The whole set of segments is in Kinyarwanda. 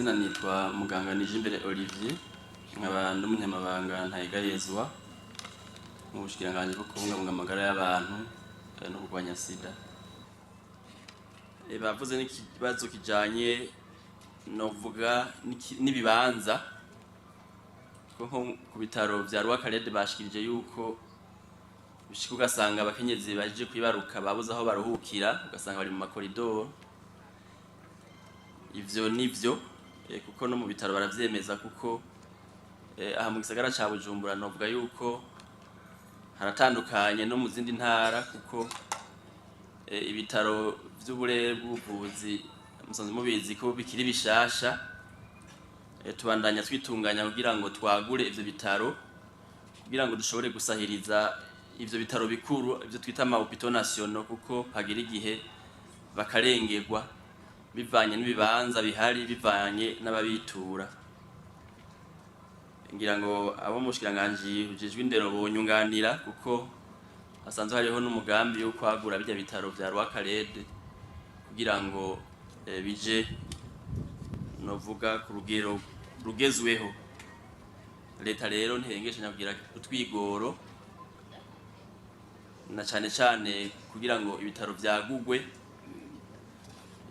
Kazina nitwa muganga Nijimbere Olivier nkaba n'umunyamabanga ntayegayezwa mu bushikiranganje bwo kubungabunga amagara y'abantu no kurwanya sida. Bavuze n'ikibazo kijanye novuga n'ibibanza nko ku bitaro vya Rwakarede bashikirije yuko bishika ugasanga abakenyezi baje kwibaruka babuze aho baruhukira, ugasanga bari mu makoridoro. Ivyo nivyo kuko no mu bitaro baravyemeza kuko aha mu gisagara ca Bujumbura novuga yuko haratandukanye no mu zindi ntara kuko ibitaro vy'uburere bw'ubuvuzi musanzwe mubizi ko bikiri bishasha. Tubandanya twitunganya kugira ngo twagure ivyo bitaro kugira ngo dushobore gusahiriza ivyo bitaro bikuru, ivyo twita ama hôpitaux nationaux, kuko hagira igihe bakarengerwa bivanye n'ibibanza bihari, bivanye n'ababitura. Ngira ngo abo mushikiranganje ujejwe indero bonyunganira kuko hasanzwe hariho n'umugambi wo kwagura bijya bitaro vya Rwakarede kugira ngo bije novuga ku rugero rugezweho. Leta rero ntirengeshe kugira utwigoro na cane kugira ngo ibitaro vyagugwe,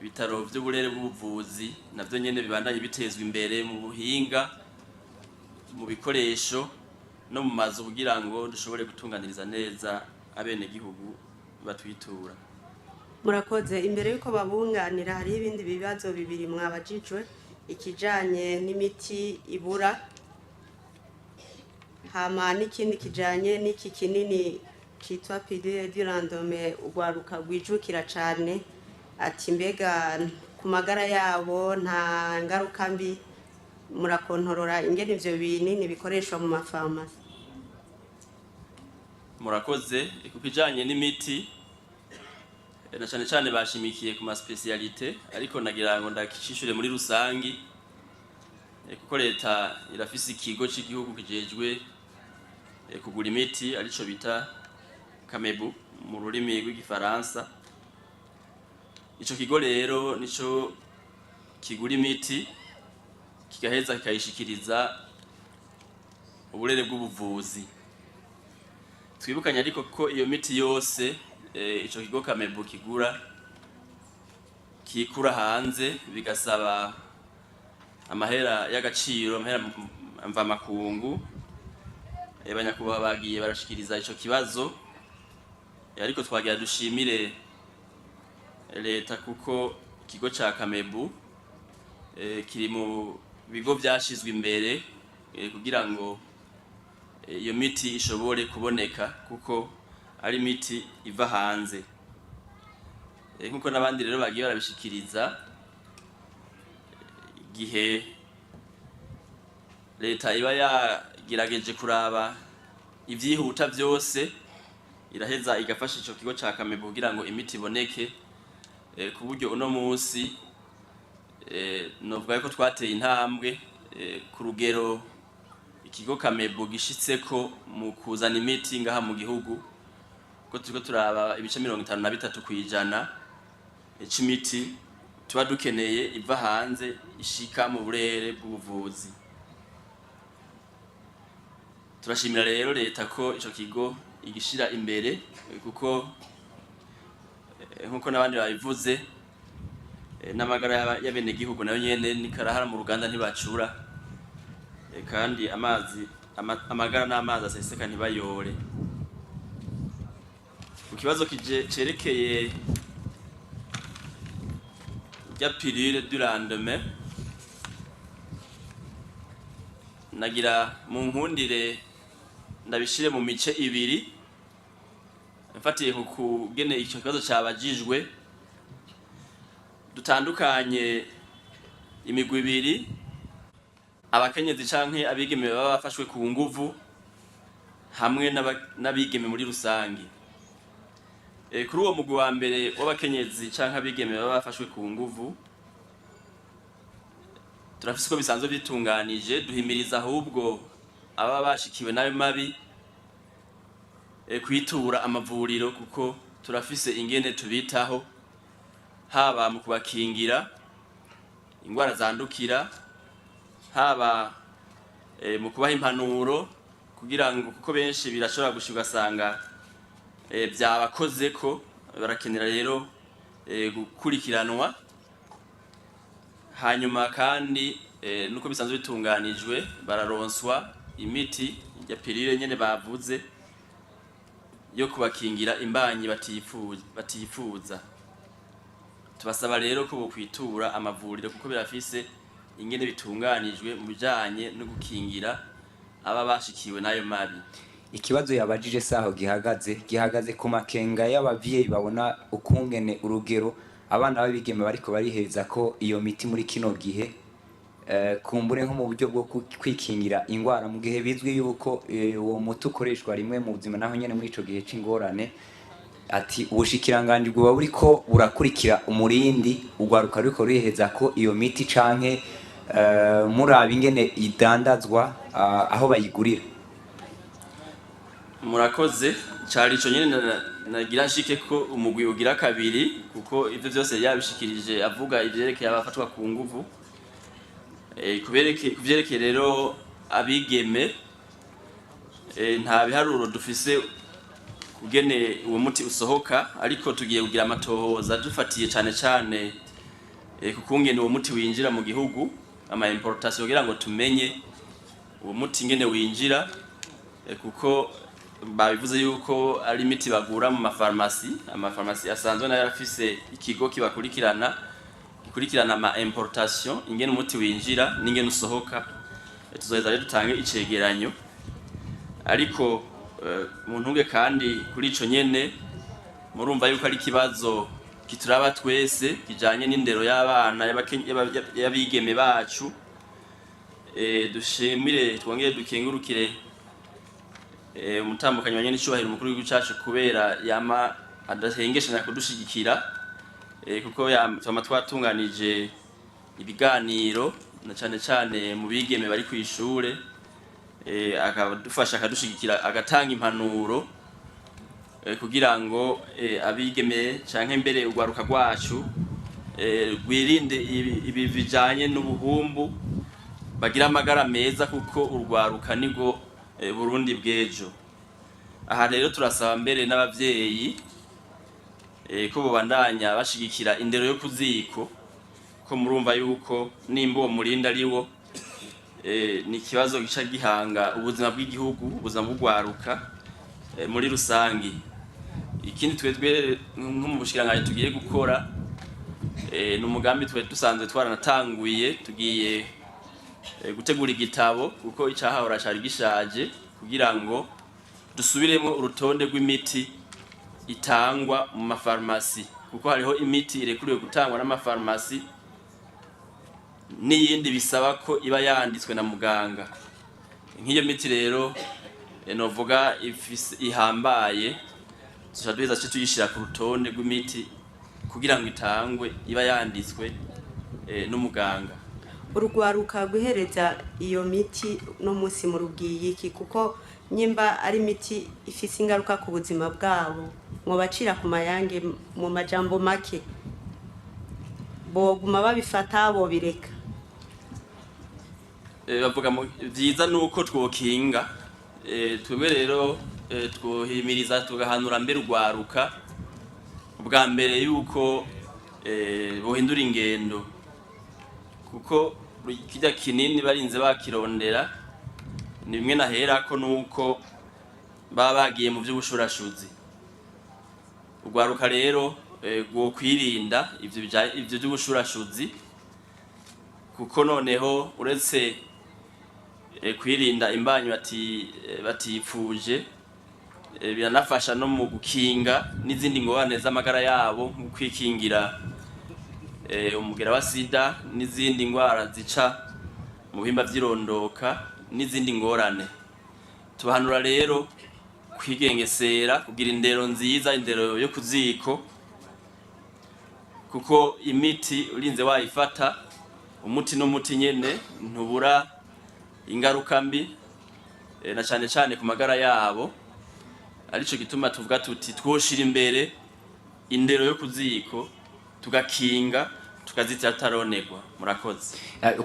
ibitaro vy'uburere bw'ubuvuzi navyo nyene bibandanye bitezwa imbere mu buhinga, mu bikoresho no mu mazu kugira ngo dushobore gutunganiriza neza abene gihugu batwitura. Murakoze. Imbere yuko babunganira hari ibindi bibazo bibiri mwabajijwe, ikijanye n'imiti ibura hama n'ikindi kijanye n'iki kinini citwa pilule du lendemain ugwaruka rwijukira cane, ati mbega ku magara yabo nta ngaruka mbi murakontorora ingene ivyo binini bikoreshwa mu mafarmasi? Murakoze. Ku kijanye n'imiti na cane bashimikiye ku ma specialité, ariko nagira ngo ndakishishure muri rusangi kuko leta irafise ikigo c'igihugu kijejwe kugura imiti arico bita Kamebu mu rurimi rw'igifaransa. Ico kigo rero nico kigura imiti kigaheza kikayishikiriza uburere bw'ubuvuzi. Twibukanye ariko ko iyo miti yose ico kigo Kamebu kigura kikura hanze, bigasaba amahera y'agaciro, amahera mva makungu. Abanyakubaha bagiye barashikiriza ico kibazo, ariko twagira dushimire leta kuko ikigo ca Kamebu kiri mu bigo vyashizwe imbere kugira ngo iyo miti ishobore kuboneka kuko ari miti iva hanze. Nkuko n'abandi rero bagiye barabishikiriza, igihe leta iba yagerageje kuraba ivyihuta vyose, iraheza igafasha ico kigo ca Kamebu kugira ngo imiti iboneke, ku buryo uno musi novuga ko twateye intambwe ku rugero ikigo Kamebu gishitseko mu kuzana imiti ngaha mu gihugu, ko turiko turaba ibice 53% c'imiti tuba dukeneye iva hanze ishika mu burere bw'ubuvuzi. Turashimira rero leta ko ico kigo igishira imbere kuko nkuko n'abandi babivuze n'amagara y'abene gihugu nayo nyene nikarahara mu ruganda ntibacura, kandi amagara n'amazi aseseka ntibayore. Ku kibazo cerekeye ya pilule du lendemain, nagira mu nkundire ndabishire mu mice ibiri mfatiye ku kugene ico kibazo cabajijwe. Dutandukanye imigwi ibiri, abakenyezi canke abigeme baba bafashwe ku nguvu hamwe n'abigeme muri rusangi. Kuri uwo mugwi wa mbere w'abakenyezi canke abigeme baba bafashwe ku nguvu, turafise ko bisanzwe bitunganije, duhimiriza ahubwo aba bashikiwe nayo mabi kwitura amavuriro kuko turafise ingene tubitaho, haba mu kubakingira ingwara zandukira, haba mu kubaha impanuro kugira ngo, kuko benshi birashobora gushika ugasanga byabakoze ko barakenera rero gukurikiranwa. Hanyuma kandi nuko bisanzwe bitunganijwe bararonswa imiti ya pilule nyene bavuze yo kubakingira imbanyi batifuza. Tubasaba rero ko bokwitura amavuriro kuko birafise ingene bitunganijwe mu bijanye no gukingira aba bashikiwe nayo mabi. Ikibazo yabajije saho gihagaze ku makenga y'abavyeyi babona ukungene urugero abana babigeme bariko bariheza ko iyo miti muri kino gihe kumbure nko mu buryo bwo kwikingira ingwara mu gihe bizwi yuko uwo muti ukoreshwa rimwe mu buzima naho nyene muri ico gihe c'ingorane. Ati ubushikiranganje bwo buriko burakurikira umurindi ugwaruka ruriko ruriheza ko iyo miti canke muraba ingene idandazwa aho bayigurira. Murakoze, cari ico nyene nagira nshike ko umugwi ugira kabiri, kuko ivyo vyose yabishikirije avuga ivyerekeye abafatwa ku nguvu. Kuvyerekeye rero abigeme, nta biharuro dufise kugene uwo muti usohoka, ariko tugiye kugira amatohoza dufatiye cane cane kukungene uwo muti winjira mu gihugu, ama importation, kugira ngo tumenye uwo muti ingene winjira, kuko babivuze yuko ari imiti bagura mu amafarmasi asanzwe nayo afise ikigo kibakurikirana ama importation, ingene umuti winjira n'ingene usohoka. Tuzoheza rero dutange icegeranyo, ariko mu ntunge kandi kuri ico nyene murumva yuko ari kibazo kituraba twese kijanye n'indero y'abana y'abigeme bacu. Dushimire twongere dukengurukire umutambukanyi wanye n'icubahiro umukuru w'igihugu cacu kubera yama adahengeshanya kudushigikira, kuko twama twatunganije ibiganiro na cane cane mu bigeme bari kw'ishure, akadufasha akadushigikira agatanga impanuro kugira ngo abigeme canke mbere ugwaruka rwacu rwirinde ibi bijanye n'ubuhumbu, bagira amagara meza, kuko urwaruka nibwo Burundi bw'ejo. Aha rero turasaba mbere n'abavyeyi ko bobandanya bashigikira indero yo kuziko, ko murumva yuko nimba uwo murinda ariwo ni ikibazo gica gihanga ubuzima bw'igihugu, ubuzima bw'ugwaruka muri rusangi. Ikindi twebwe nko mu bushikiranganje tugiye gukora ni umugambi dusanzwe twaranatanguye, tugiye gutegura igitabo kuko icahahora cari gishaje, kugira ngo dusubiremo urutonde rw'imiti itangwa mu mafarmasi, kuko hariho imiti irekuriwe gutangwa n'amafarmasi n'iyindi bisaba ko iba yanditswe na muganga. Nk'iyo miti rero novuga ihambaye, tuca duheza tuyishira ku rutonde rw'imiti kugira ngo itangwe iba yanditswe n'umuganga. Urugwaruka guhereza iyo miti no musi mu rubwiye iki, kuko nyimba ari miti ifise ingaruka ku buzima bwabo, mwobacira ku mayange mu majambo make, boguma babifata bobireka? Bavuga vyiza nuko twokinga, twebwe rero twohimiriza tugahanura mbere ugwaruka ubwa mbere yuko bohindura ingendo, kuko kijya kinini barinze bakirondera ni bimwe naherako nuko baba bagiye mu by'ubushurashuzi. Ugwaruka rero gwo kwirinda ivyo by'ubushurashuzi, kuko noneho uretse kwirinda imbanyi batifuje, biranafasha no mu gukinga n'izindi ngorane z'amagara yabo, nko kwikingira umugera wa sida n'izindi ngwara zica mu bihimba vy'irondoka n'izindi ngorane. Tubahanura rero kwigengesera, kugira indero nziza, indero yo kuziko, kuko imiti urinze wayifata, umuti n'umuti nyene ntubura ingaruka mbi na cane cane ku magara yabo. Arico gituma tuvuga tuti twoshira imbere indero yo kuziko, tugakinga tukazitira tutaronegwa. Murakoze.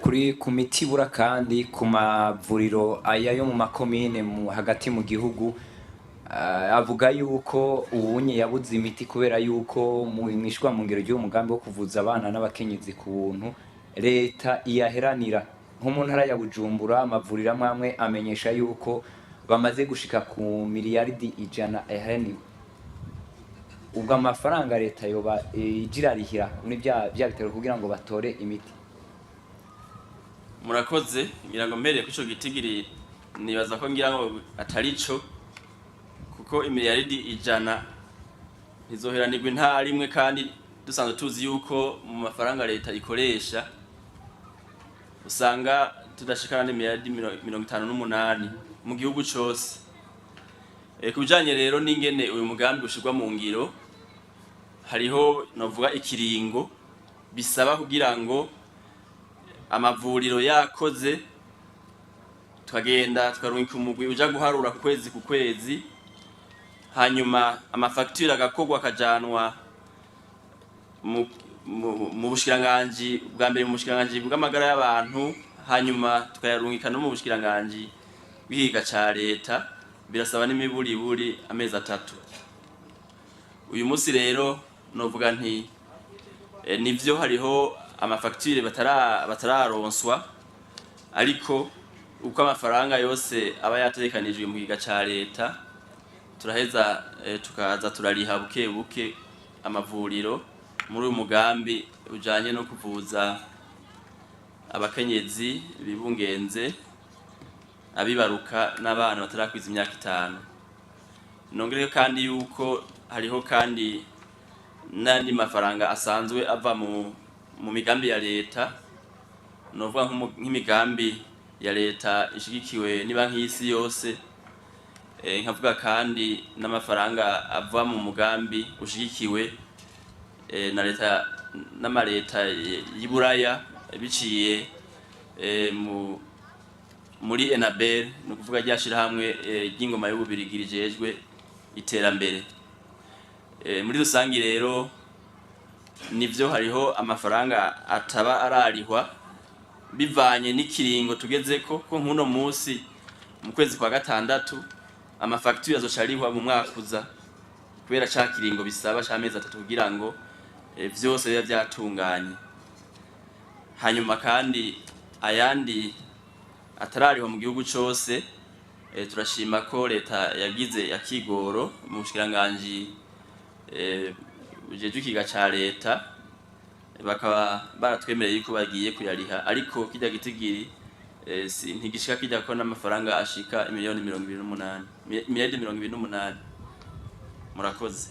Kuri ku miti ibura kandi ku mavuriro aya yo mu makomine hagati mu gihugu avuga yuko ubunye yabuze imiti kubera yuko mwishwa mu ngero ry'umugambi wo kuvuza abana n'abakenyezi ku buntu leta iyaheranira nko mu ntara ya Bujumbura amavuriro amwe amenyesha yuko bamaze gushika ku miliyaridi 100 yaheraniwe. Ubwo amafaranga leta yoba ijirarihira muri bya bitero kugira ngo batore imiti. Murakoze, ngira ngo mbere kuco gitigiri nibaza ko ngira ngo atarico kuko imiliyaridi 100 ntizoheranirwa intara imwe, kandi dusanzwe tuzi yuko mu mafaranga leta ikoresha usanga tudashikana n'imiliyaridi 58 mu gihugu cose. Kubijanye rero n'ingene uyu mugambi ushirwa mu ngiro, hariho novuga ikiringo bisaba kugira ngo amavuriro yakoze tukagenda tukarungika umugwi uja guharura kwezi ku kwezi, hanyuma amafacture agakogwa akajanwa mu bushikiranganji bwa mbere, mu bushikiranganji bw'amagara y'abantu, hanyuma tukayarungika no mu bushikiranganji bw'ihiga ca leta. Birasaba n'imiburiburi amezi 3. Uyu munsi rero novuga nti nivyo hariho amafacture batararonswa, ariko uko amafaranga yose aba yategekanijwe mu giga ca leta turaheza tukaza turariha buke buke amavuriro muri uyu mugambi ujanye no kuvuza abakenyezi bibungenze, abibaruka n'abana batarakwiza imyaka 5. Nongereyo kandi yuko hariho kandi nandi mafaranga asanzwe ava mu migambi ya leta, novuga nk'imigambi ya leta ishigikiwe n'Ibanki y'Isi yose, nkavuga kandi n'amafaranga ava mu mugambi ushigikiwe na leta n'amaleta y'Iburaya biciye muri Enabel, no kuvuga ryashirahamwe ry'ingoma y'Ububirigi rijejwe iterambere. Muri rusangi rero nivyo hariho amafaranga ataba ararihwa bivanye n'ikiringo tugezeko, ko nkuno musi mu kwezi kwa 6 amafacture azocharihwa mu mwaka uza kubera ca kiringo bisaba c'amezi 3 kugira ngo vyose biba vyatunganye. Hanyuma kandi ayandi atarariho mu gihugu cose, turashima ko leta yagize yakigoro mu bushikiranganji bujejwe ikiga ca leta, bakaba baratwemereye yuko bagiye kuyariha, ariko kijya gitigiri ntigishika kijya ko n'amafaranga ashika miliyoni 28. Murakoze.